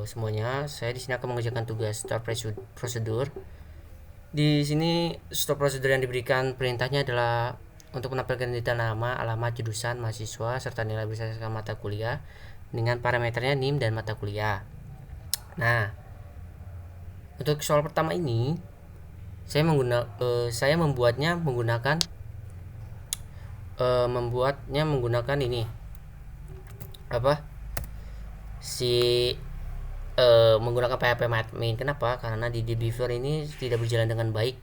semuanya. Saya di sini akan mengerjakan tugas start prosedur. Di sini start prosedur yang diberikan perintahnya adalah untuk menampilkan data nama, alamat, jurusan, mahasiswa, serta nilai berdasarkan mata kuliah dengan parameternya NIM dan mata kuliah. Nah, untuk soal pertama ini saya membuatnya menggunakan ini apa si menggunakan PHP Kenapa? Karena di Beaver ini tidak berjalan dengan baik.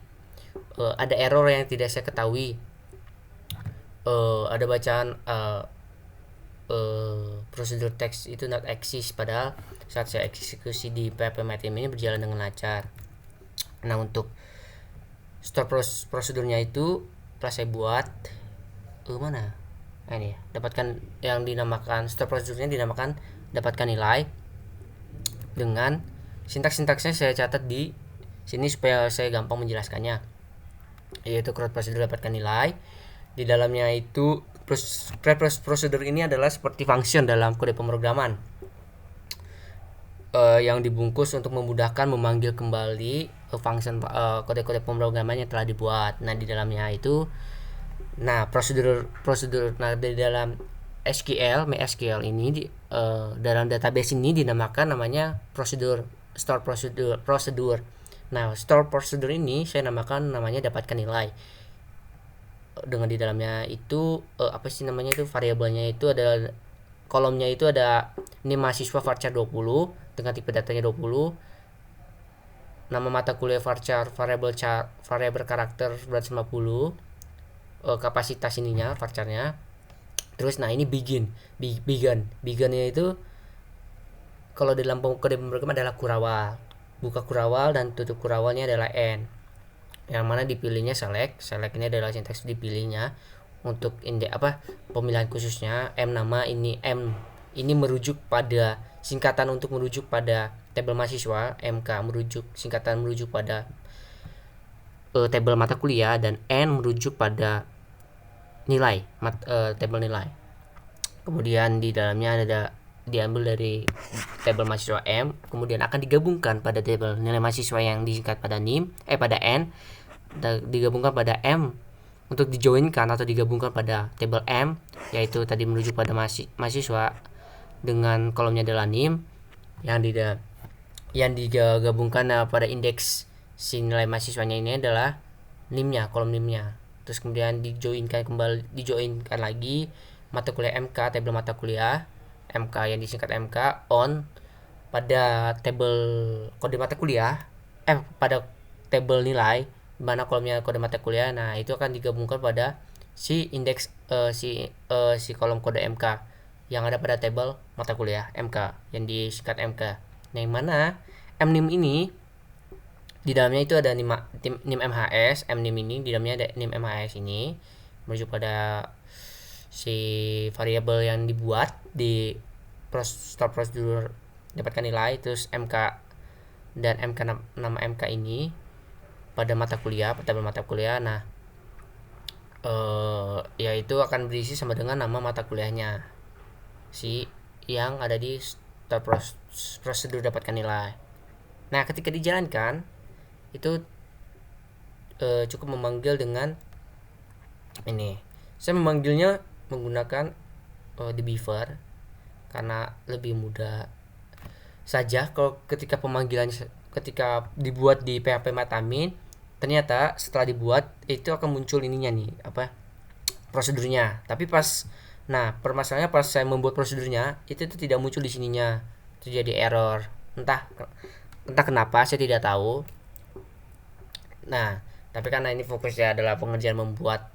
Ada error yang tidak saya ketahui. Ada bacaan prosedur teks itu not exist, padahal saat saya eksekusi di PHP ini berjalan dengan lancar. Nah, untuk store prosedurnya itu telah saya buat mana? Nah, ini dapatkan yang dinamakan store prosedurnya, dinamakan dapatkan nilai. Dengan sintaks-sintaksnya saya catat di sini supaya saya gampang menjelaskannya, yaitu crowd prosedur dapatkan nilai. Di dalamnya itu prosedur ini adalah seperti function dalam kode pemrograman yang dibungkus untuk memudahkan memanggil kembali function kode-kode pemrograman yang telah dibuat. Nah, di dalamnya itu prosedur di dalam MySQL ini dalam database ini dinamakan namanya store prosedur. Nah, store prosedur ini saya namakan namanya dapatkan nilai. Dengan di dalamnya itu apa sih namanya itu, variabelnya itu ada, kolomnya itu ada ini mahasiswa varchar 20 dengan tipe datanya 20, nama mata kuliah varchar variabel karakter 150, kapasitas ininya varcharnya. Terus ini beginnya itu kalau dalam kode pemrograman adalah kurawal, buka kurawal dan tutup kurawalnya adalah n, yang mana dipilihnya select ini adalah sintaks dipilihnya. Untuk pemilihan khususnya nama ini merujuk pada singkatan untuk merujuk pada tabel mahasiswa, MK singkatan merujuk pada tabel mata kuliah, dan N merujuk pada nilai tabel nilai. Kemudian di dalamnya ada diambil dari tabel mahasiswa M, kemudian akan digabungkan pada tabel nilai mahasiswa yang disingkat pada pada N, digabungkan pada M untuk dijoinkan atau digabungkan pada tabel M, yaitu tadi merujuk pada mahasiswa dengan kolomnya adalah NIM yang digabungkan pada indeks si nilai mahasiswanya ini adalah NIM-nya, kolom NIM-nya. Terus kemudian dijoinkan lagi mata kuliah MK, tabel mata kuliah MK yang disingkat MK on pada tabel kode mata kuliah pada tabel nilai mana kolomnya kode mata kuliah. Nah, itu akan digabungkan pada si indeks si kolom kode MK yang ada pada tabel mata kuliah MK yang disingkat MK. Nah, yang mana MNIM ini di dalamnya itu ada NIM MHS, MNIM ini di dalamnya ada NIM MHS ini merujuk pada si variabel yang dibuat di start prosedur dapatkan nilai. Terus MK dan MK, nama MK ini pada mata kuliah, tabel mata kuliah. Nah, yaitu akan berisi sama dengan nama mata kuliahnya si yang ada di start prosedur dapatkan nilai. Nah, ketika dijalankan itu cukup memanggil dengan ini. Saya memanggilnya menggunakan the Beaver karena lebih mudah saja. Kalau ketika ketika dibuat di PHP Matamin, ternyata setelah dibuat itu akan muncul ininya nih prosedurnya. Tapi permasalahannya pas saya membuat prosedurnya itu tidak muncul di sininya, itu jadi error. Entah kenapa, saya tidak tahu. Nah, tapi karena ini fokusnya adalah pengerjaan membuat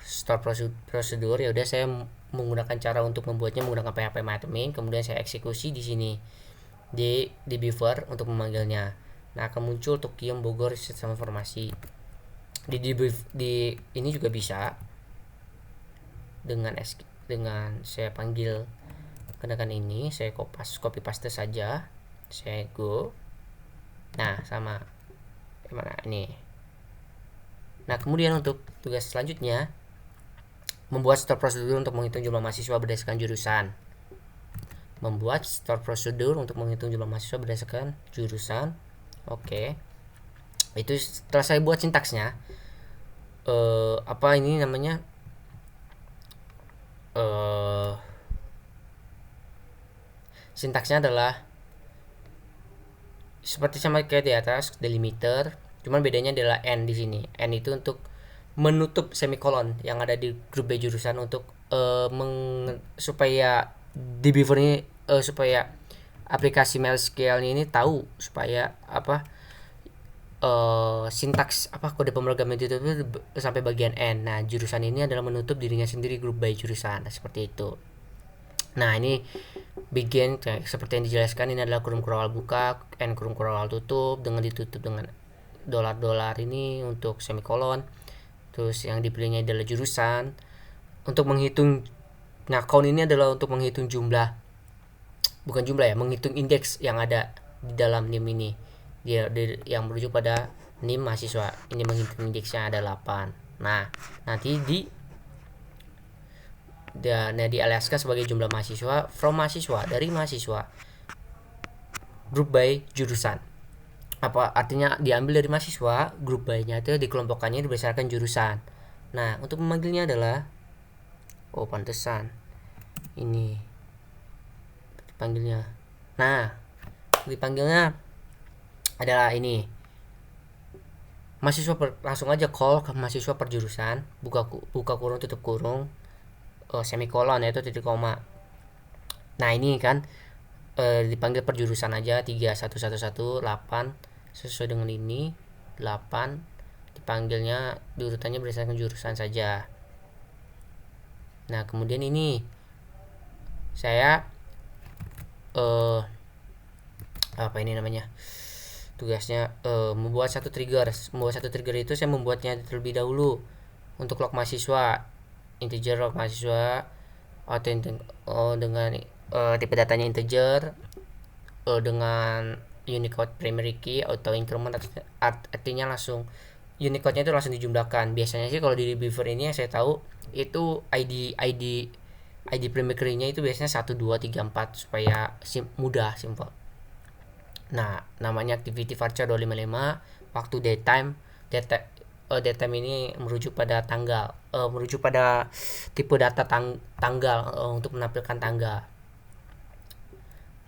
store prosedur, ya udah saya menggunakan cara untuk membuatnya menggunakan PHP Matamin, kemudian saya eksekusi di sini di Beaver untuk memanggilnya. Nah, akan muncul Tukium Bogor Sistem Informasi. Di ini juga bisa dengan saya panggil kenakan ini, saya copy paste saja, saya go. Nah, sama mana ini. Nah, kemudian untuk tugas selanjutnya membuat stop prosedur untuk menghitung jumlah mahasiswa berdasarkan jurusan. membuat store prosedur untuk menghitung jumlah mahasiswa berdasarkan jurusan. Oke. Itu setelah saya buat sintaksnya, apa ini namanya, sintaksnya adalah seperti sama kayak di atas, delimiter, cuman bedanya adalah n di sini. N itu untuk menutup semikolon yang ada di grup B jurusan untuk supaya di Beaver ini, supaya aplikasi MySQL ini tahu supaya apa, sintaks apa kode pemrograman itu sampai bagian n. Nah, jurusan ini adalah menutup dirinya sendiri grup by jurusan. Nah, seperti itu. Nah, ini begin seperti yang dijelaskan, ini adalah kurung awal buka, n kurung awal tutup, dengan ditutup dengan dolar ini untuk semikolon. Terus yang dipilihnya adalah jurusan. Untuk menghitung, nah count ini adalah untuk menghitung jumlah, bukan jumlah ya, menghitung indeks yang ada di dalam NIM ini. Dia yang merujuk pada NIM mahasiswa. Ini menghitung indeksnya ada 8. Nah, nanti dialiaskan sebagai jumlah mahasiswa from mahasiswa, dari mahasiswa, group by jurusan. Apa artinya? Diambil dari mahasiswa, group by-nya itu dikelompokkannya berdasarkan jurusan. Nah, untuk memanggilnya adalah, pantesan ini dipanggilnya. Nah, dipanggilnya adalah ini mahasiswa langsung aja call ke mahasiswa per jurusan, buka kurung tutup kurung, semikolon yaitu titik koma. Nah, ini kan dipanggil per jurusan aja, 3111 8 sesuai dengan ini 8, dipanggilnya diurutannya berdasarkan jurusan saja. Nah, kemudian ini saya apa ini namanya, tugasnya membuat satu trigger. Itu saya membuatnya terlebih dahulu untuk log mahasiswa, integer log mahasiswa, atau dengan tipe datanya integer, dengan Unicode primary key atau increment, artinya langsung Unicode-nya itu langsung dijumlahkan. Biasanya sih kalau di Beaver ini yang saya tahu itu ID primary key-nya itu biasanya 1 2 3 4 supaya mudah, simple. Nah, namanya activity varchar 255, waktu daytime ini merujuk pada tanggal, merujuk pada tipe data tanggal, untuk menampilkan tanggal.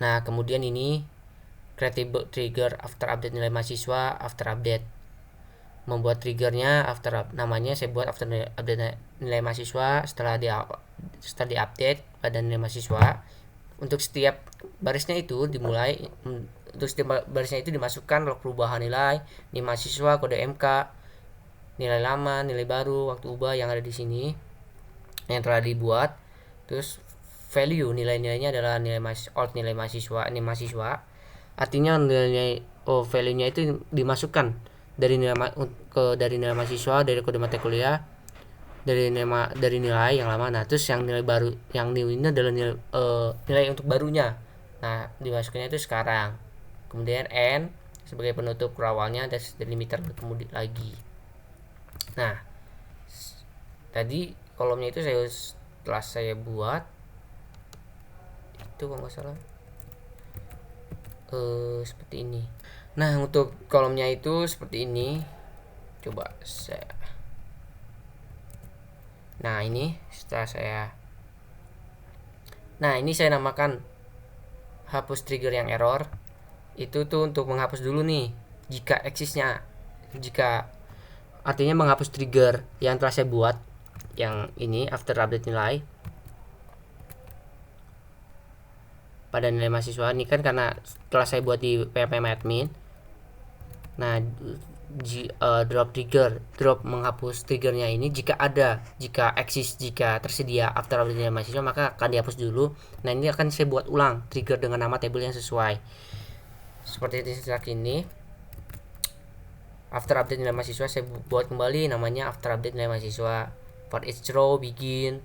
Nah, kemudian ini create trigger after update nilai mahasiswa, after update. Membuat triggernya namanya saya buat after update nilai mahasiswa, setelah di-update pada nilai mahasiswa. Untuk setiap barisnya itu dimasukkan log perubahan nilai mahasiswa, kode MK, nilai lama, nilai baru, waktu ubah yang ada di sini yang telah dibuat. Terus value nilai-nilainya adalah nilai mahasiswa. Artinya nilai value-nya itu dimasukkan dari nilai mahasiswa, dari kode mata kuliah, dari nilai yang lama. Nah, terus yang nilai baru, yang new ini adalah nilai untuk barunya. Nah, dimasukkannya itu sekarang. Kemudian n sebagai penutup awalnya, dan delimiter kemudian lagi. Nah, tadi kolomnya itu setelah saya buat itu kalau nggak salah seperti ini. Nah, untuk kolomnya itu seperti ini. Coba saya. Nah, ini ini saya namakan hapus trigger yang error. Itu tuh untuk menghapus dulu nih jika eksisnya, jika artinya menghapus trigger yang telah saya buat, yang ini after update nilai pada nilai mahasiswa. Ini kan karena setelah saya buat di PHP admin. Nah, drop menghapus triggernya ini jika tersedia after update nilai mahasiswa, maka akan dihapus dulu. Nah, ini akan saya buat ulang trigger dengan nama table yang sesuai seperti ini. After update nilai mahasiswa saya buat kembali namanya after update nilai mahasiswa. For each row begin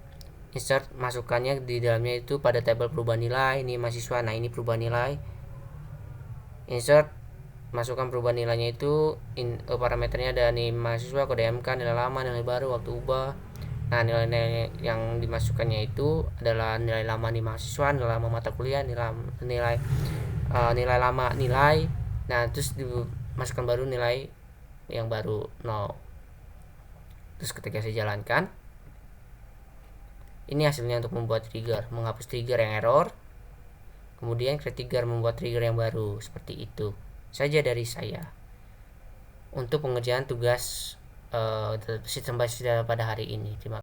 insert, masukkannya di dalamnya itu pada tabel perubahan nilai ini mahasiswa. Nah, ini perubahan nilai, insert, masukkan perubahan nilainya itu parameternya ada nih mahasiswa, kode MK, nilai lama, nilai baru, waktu ubah, Nah, nilai-nilai yang dimasukkannya itu adalah nilai lama di mahasiswa, nilai lama mata kuliah, nilai lama nilai. Nah, terus dimasukkan baru nilai yang baru 0. Terus ketika saya jalankan, ini hasilnya untuk membuat trigger, menghapus trigger yang error, kemudian create trigger, membuat trigger yang baru. Seperti itu saja dari saya untuk pengerjaan tugas sistem basis data pada hari ini. Terima kasih.